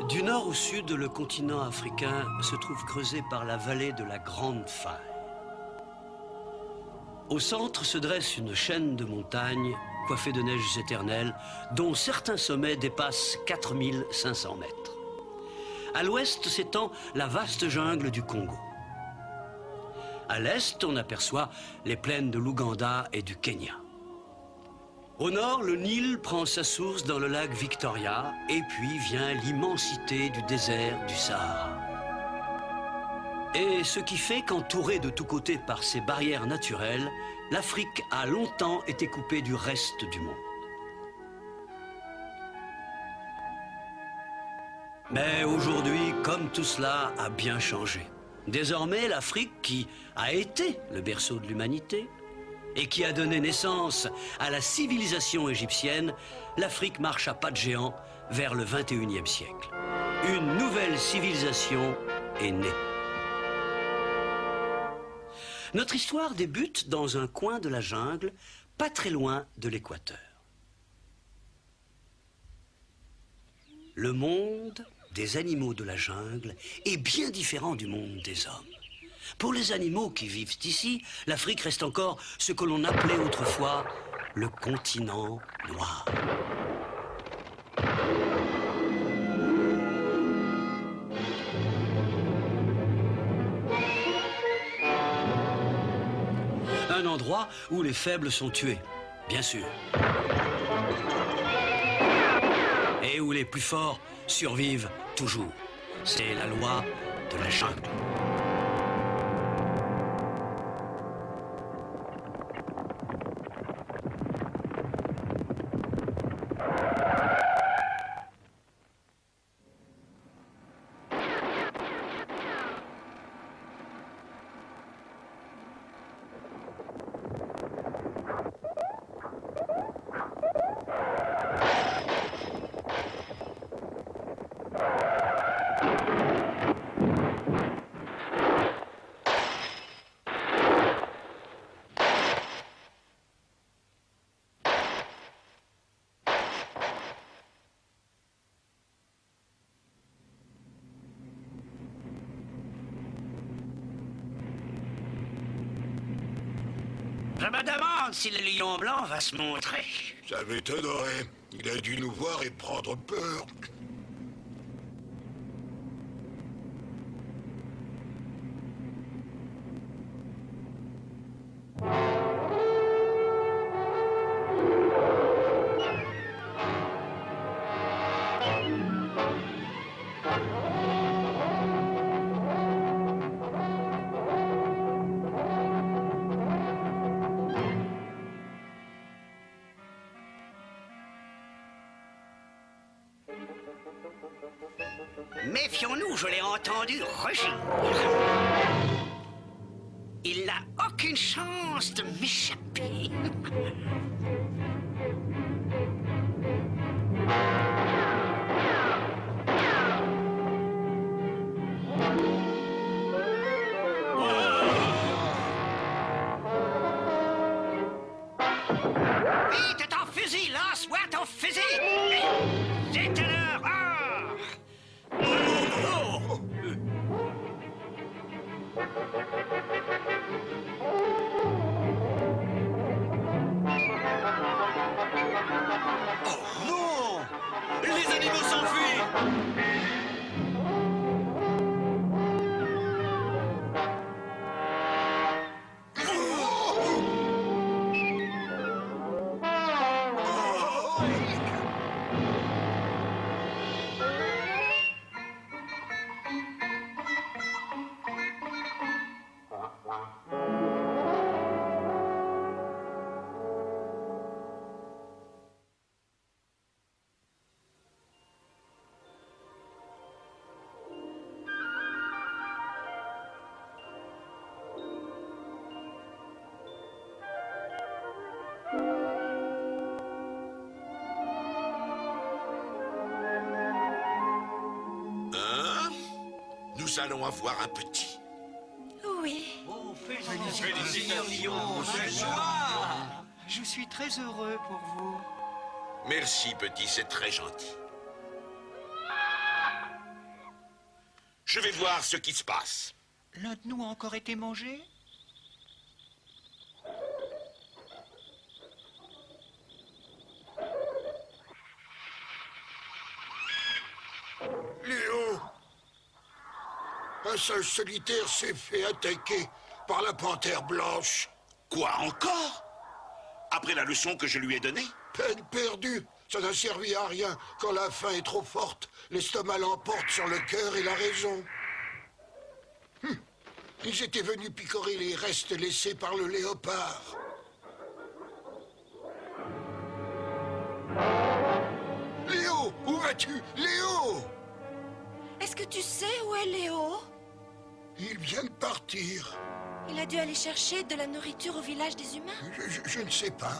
Du nord au sud, le continent africain se trouve creusé par la vallée de la Grande Faille. Au centre se dresse une chaîne de montagnes coiffées de neiges éternelles, dont certains sommets dépassent 4500 mètres. À l'ouest s'étend la vaste jungle du Congo. À l'est, on aperçoit les plaines de l'Ouganda et du Kenya. Au nord, le Nil prend sa source dans le lac Victoria, et puis vient l'immensité du désert du Sahara. Et ce qui fait qu'entourée de tous côtés par ces barrières naturelles, l'Afrique a longtemps été coupée du reste du monde. Mais aujourd'hui, comme tout cela a bien changé. Désormais, l'Afrique, qui a été le berceau de l'humanité et qui a donné naissance à la civilisation égyptienne, l'Afrique marche à pas de géant vers le XXIe siècle. Une nouvelle civilisation est née. Notre histoire débute dans un coin de la jungle, pas très loin de l'équateur. Le monde des animaux de la jungle est bien différent du monde des hommes. Pour les animaux qui vivent ici, l'Afrique reste encore ce que l'on appelait autrefois le continent noir. Un endroit où les faibles sont tués, bien sûr. Et où les plus forts survivent toujours. C'est la loi de la jungle. Je me demande si le lion blanc va se montrer. Ça m'étonnerait. Il a dû nous voir et prendre peur. Méfions-nous, je l'ai entendu rugir. Il n'a aucune chance de m'échapper. Vite, ton fusil, lance-moi ton fusil. C'est à l'heure. Non! Les animaux s'enfuient! Nous allons avoir un petit. Oui. Félicitations, Je suis très heureux pour vous. Merci, petit, c'est très gentil. Je vais voir ce qui se passe. L'un de nous a encore été mangé? Léo! Un singe solitaire s'est fait attaquer par la panthère blanche. Quoi encore? Après la leçon que je lui ai donnée? Peine perdue. Ça n'a servi à rien. Quand la faim est trop forte, l'estomac l'emporte sur le cœur et la raison. Ils étaient venus picorer les restes laissés par le léopard. Léo, où vas-tu? Léo! Est-ce que tu sais où est Léo? Il vient de partir. Il a dû aller chercher de la nourriture au village des humains. Je ne sais pas.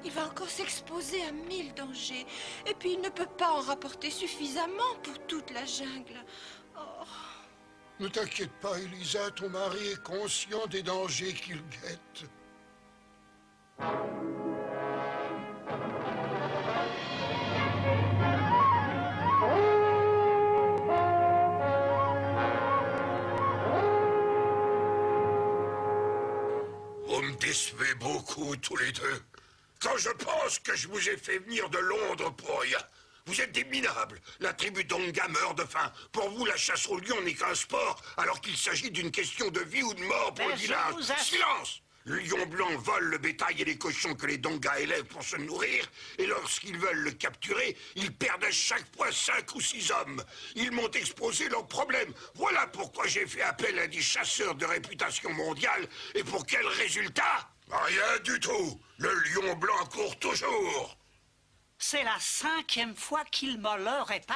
Il va encore s'exposer à 1000 dangers. Et puis il ne peut pas en rapporter suffisamment pour toute la jungle. Oh. Ne t'inquiète pas, Elisa, ton mari est conscient des dangers qu'il guette. Vous me décevez beaucoup, tous les deux. Quand je pense que je vous ai fait venir de Londres pour rien. Vous êtes des minables. La tribu d'Onga meurt de faim. Pour vous, la chasse au lion n'est qu'un sport, alors qu'il s'agit d'une question de vie ou de mort pour le village. Silence! Le lion blanc vole le bétail et les cochons que les Dongas élèvent pour se nourrir, et lorsqu'ils veulent le capturer, ils perdent à chaque fois 5 ou 6 hommes. Ils m'ont exposé leurs problèmes. Voilà pourquoi j'ai fait appel à des chasseurs de réputation mondiale. Et pour quel résultat? Rien du tout. Le lion blanc court toujours. C'est la 5e fois qu'il me le répète.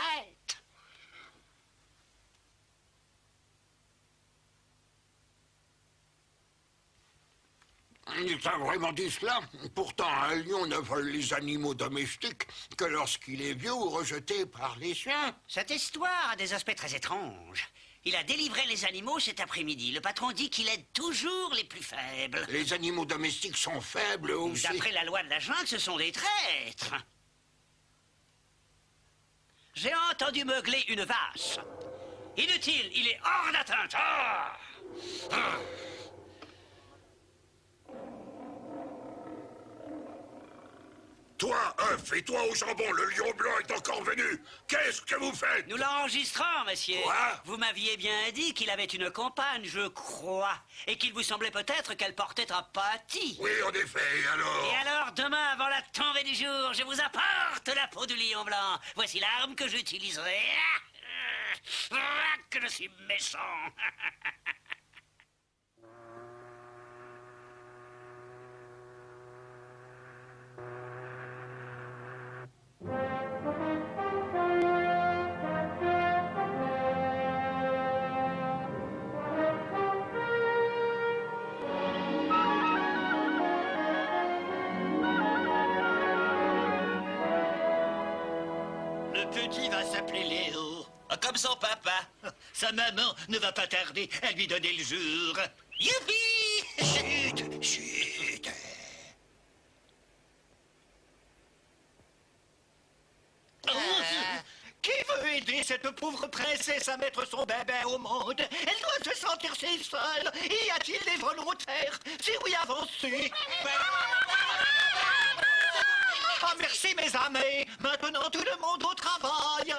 Il t'a vraiment dit cela? Pourtant, un lion ne vole les animaux domestiques que lorsqu'il est vieux ou rejeté par les siens. Cette histoire a des aspects très étranges. Il a délivré les animaux cet après-midi. Le patron dit qu'il aide toujours les plus faibles. Les animaux domestiques sont faibles aussi. D'après la loi de la jungle, ce sont des traîtres. J'ai entendu meugler une vache. Inutile, il est hors d'atteinte. Ah! Ah! Toi, œuf, et toi au jambon, le lion blanc est encore venu. Qu'est-ce que vous faites? Nous l'enregistrons, monsieur. Quoi? Vous m'aviez bien dit qu'il avait une compagne, je crois, et qu'il vous semblait peut-être qu'elle portait un pâtis. Oui, en effet, et alors? Et alors, demain, avant la tombée du jour, je vous apporte la peau du lion blanc. Voici l'arme que j'utiliserai. Que je suis méchant. Le petit va s'appeler Léo. Comme son papa. Sa maman ne va pas tarder à lui donner le jour. Youpi! Chut, chut. Qui veut aider cette pauvre princesse à mettre son bébé au monde? Elle doit se sentir si seule. Y a-t-il des volontaires? Si oui, avancez. Ah, merci, mes amis. Maintenant, tout le monde au travail.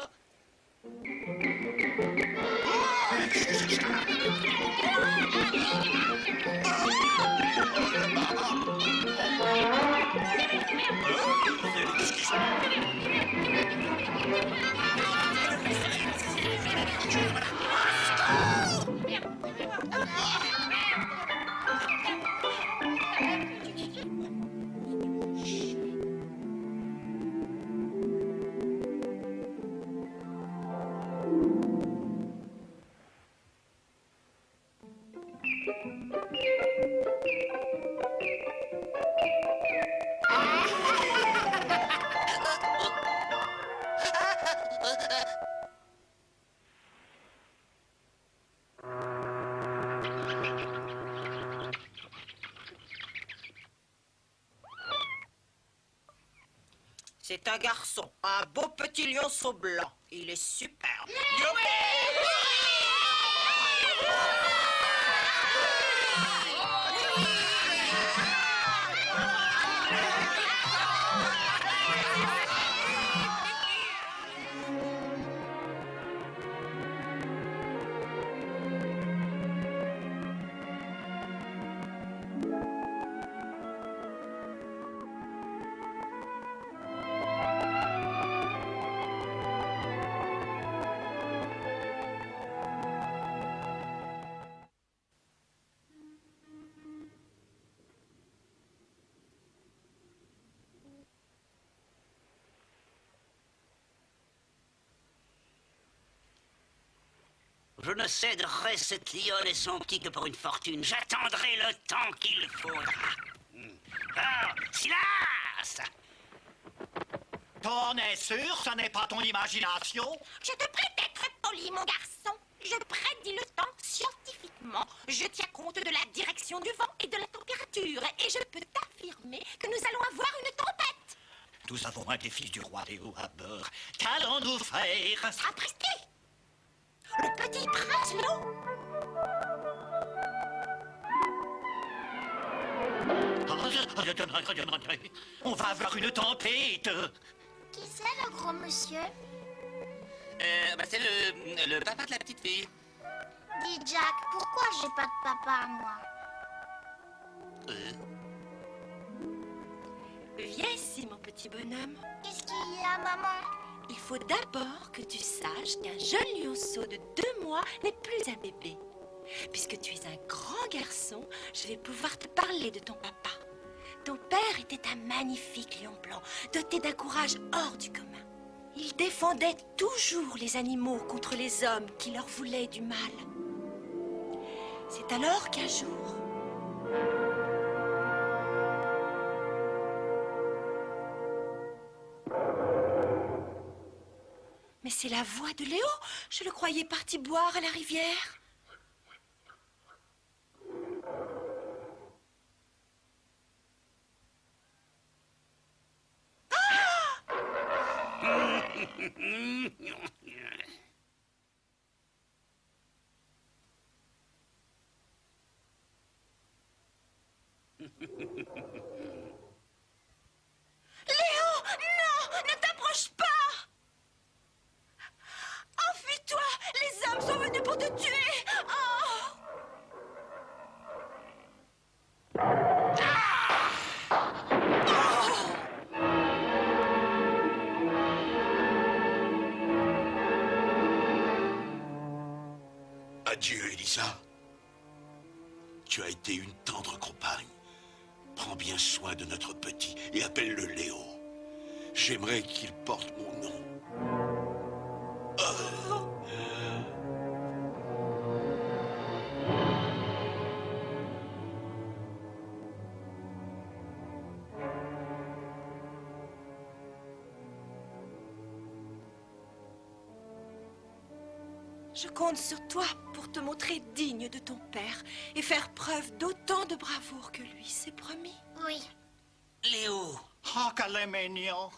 C'est un garçon, un beau petit lionceau blanc. Il est super. Youpi! Je ne céderai cette lionne et son petit que pour une fortune. J'attendrai le temps qu'il faudra. Ah, silence! T'en es sûr, ce n'est pas ton imagination? Je te prie d'être poli, mon garçon. Je prédis le temps scientifiquement. Je tiens compte de la direction du vent et de la température. Et je peux t'affirmer que nous allons avoir une tempête. Nous avons un des fils du roi Léo à bord. Qu'allons-nous faire? Sapristi! Le petit prince Léo. On va avoir une tempête. Qui c'est le gros monsieur? C'est le papa de la petite fille. Dis Jack, pourquoi j'ai pas de papa à moi? Viens ici, mon petit bonhomme. Qu'est-ce qu'il y a, maman? Il faut d'abord que tu saches qu'un jeune lionceau de 2 mois n'est plus un bébé. Puisque tu es un grand garçon, je vais pouvoir te parler de ton papa. Ton père était un magnifique lion blanc, doté d'un courage hors du commun. Il défendait toujours les animaux contre les hommes qui leur voulaient du mal. C'est alors qu'un jour... Mais c'est la voix de Léo. Je le croyais parti boire à la rivière. Léo, non, ne t'approche pas. Enfuis-toi, les hommes sont venus pour te tuer. Oh. Adieu, Elisa. Tu as été une tendre compagne. Prends bien soin de notre petit et appelle-le Léo. J'aimerais qu'il porte mon nom. Je compte sur toi pour te montrer digne de ton père et faire preuve d'autant de bravoure que lui, c'est promis. Oui. Léo. Oh, qu'elle est mignon.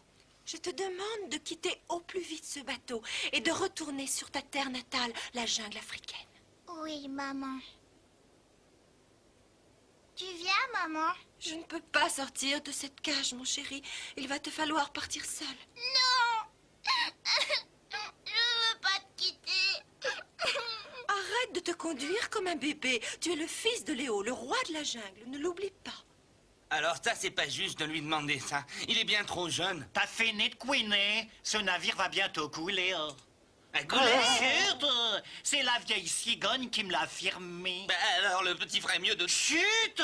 Je te demande de quitter au plus vite ce bateau et de retourner sur ta terre natale, la jungle africaine. Oui, maman. Tu viens, maman? Je ne peux pas sortir de cette cage, mon chéri. Il va te falloir partir seul. Non! Je veux pas te quitter. Arrête de te conduire comme un bébé. Tu es le fils de Léo, le roi de la jungle. Ne l'oublie pas. Alors ça, c'est pas juste de lui demander ça. Il est bien trop jeune. T'as fini de couiner. Ce navire va bientôt couler. À couler. Chut! C'est la vieille cigogne qui me l'a affirmé. Bah alors, le petit ferait mieux de... Chut!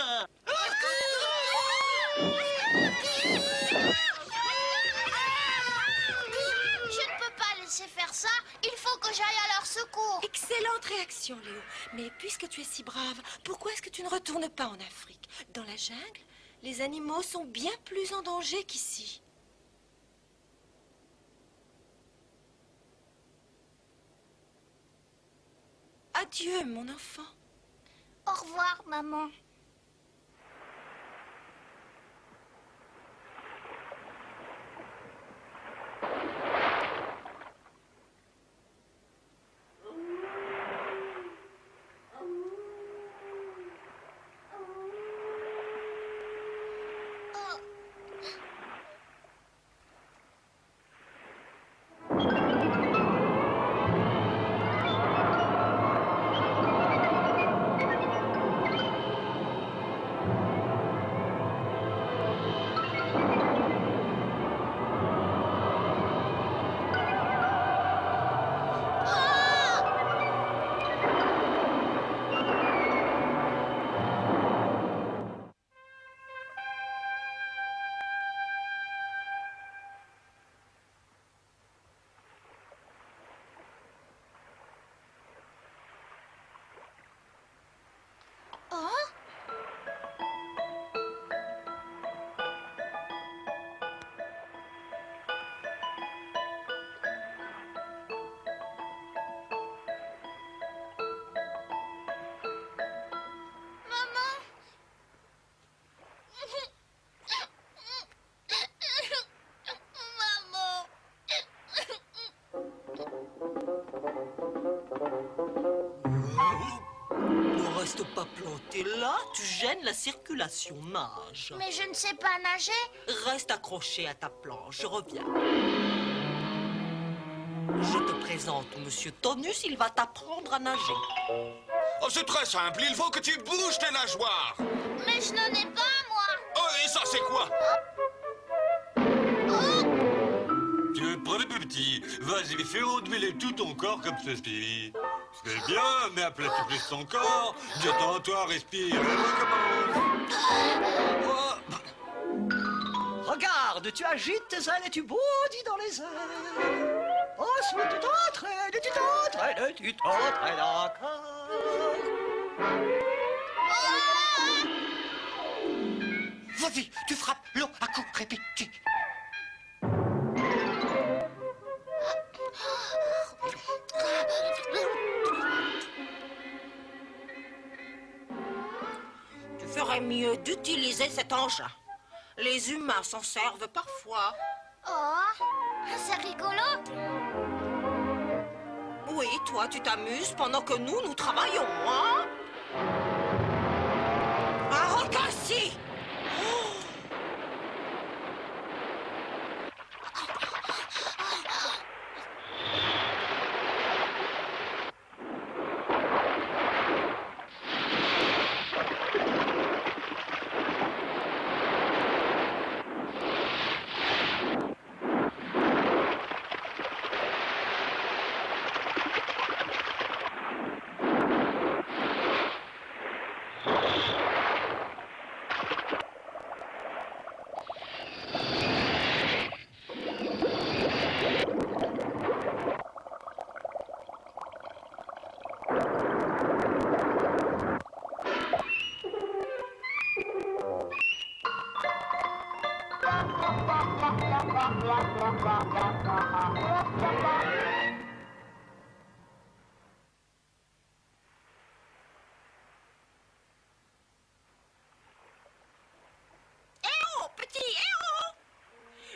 Je ne peux pas laisser faire ça. Il faut que j'aille à leur secours. Excellente réaction, Léo. Mais puisque tu es si brave, pourquoi est-ce que tu ne retournes pas en Afrique? Dans la jungle, les animaux sont bien plus en danger qu'ici. Adieu, mon enfant. Au revoir, maman. Oh, t'es là, tu gênes la circulation, nage. Mais je ne sais pas nager. Reste accroché à ta planche, je reviens. Je te présente Monsieur Tonus, il va t'apprendre à nager. Oh, c'est très simple, il faut que tu bouges tes nageoires. Mais je n'en ai pas, moi. Oh, et ça, c'est quoi? Tu es prêt, petit? Vas-y, fais remuer tout ton corps comme ceci. C'est bien, mais aplatis plus ton corps. Détends-toi, respire, et recommence. Regarde, tu agites tes ailes et tu bondis dans les airs. Ensuite, tu t'entraînes, tu t'entraînes, tu t'entraînes encore. Vas-y, tu frappes l'eau à coups répétés. Tu ferais mieux d'utiliser cet engin. Les humains s'en servent parfois. Oh, c'est rigolo. Oui, toi, tu t'amuses pendant que nous travaillons, hein? Un requin-ci!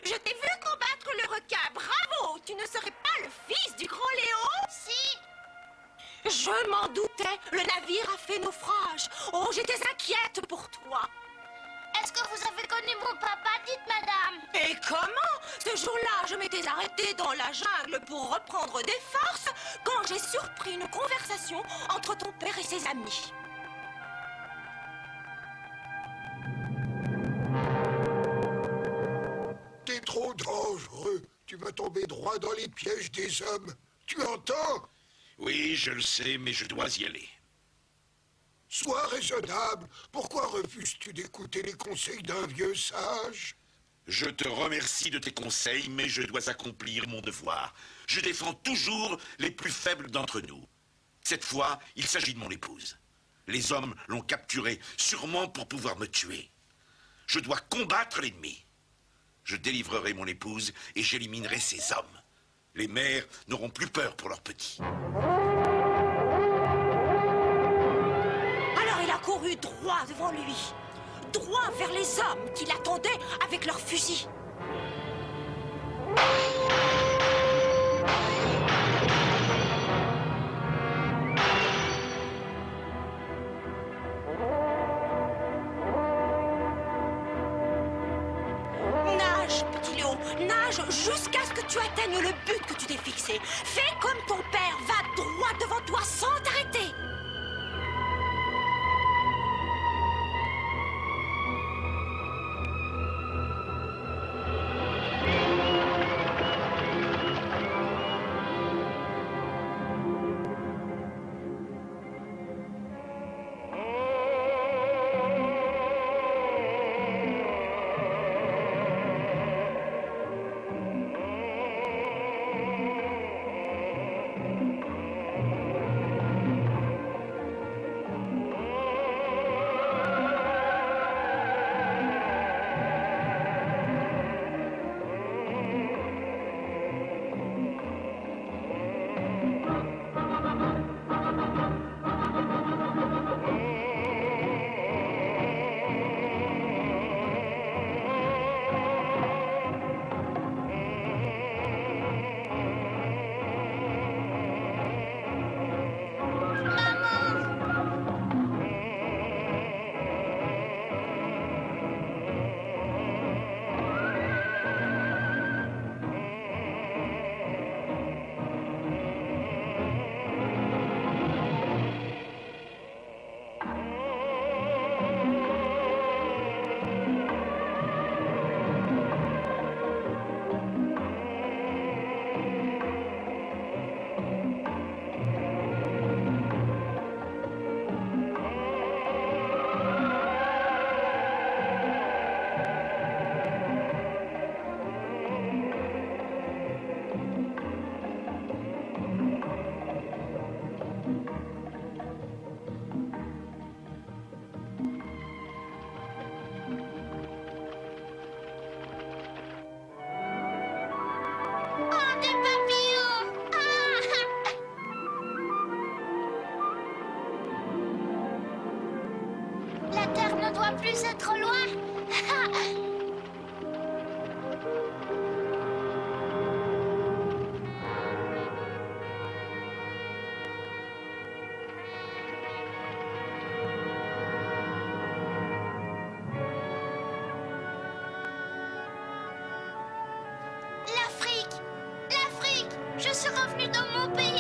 Je t'ai vu combattre le requin, bravo! Tu ne serais pas le fils du grand Léo? Si. Je m'en doutais, le navire a fait naufrage. Oh, j'étais inquiète pour toi. Est-ce que vous avez connu mon papa, dites madame? Et comment? Ce jour-là, je m'étais arrêtée dans la jungle pour reprendre des forces quand j'ai surpris une conversation entre ton père et ses amis. T'es trop dangereux. Tu vas tomber droit dans les pièges des hommes. Tu entends? Oui, je le sais, mais je dois y aller. Sois raisonnable. Pourquoi refuses-tu d'écouter les conseils d'un vieux sage? Je te remercie de tes conseils, mais je dois accomplir mon devoir. Je défends toujours les plus faibles d'entre nous. Cette fois, il s'agit de mon épouse. Les hommes l'ont capturée, sûrement pour pouvoir me tuer. Je dois combattre l'ennemi. Je délivrerai mon épouse et j'éliminerai ces hommes. Les mères n'auront plus peur pour leurs petits. Alors il a couru droit devant lui, droit vers les hommes qui l'attendaient avec leurs fusils. Nage, petit Léo, nage jusqu'à ce que tu atteignes le but que tu t'es fixé. Fais comme ton père, va droit devant toi sans t'arrêter. plus être loin. L'Afrique! L'Afrique! Je suis revenu dans mon pays!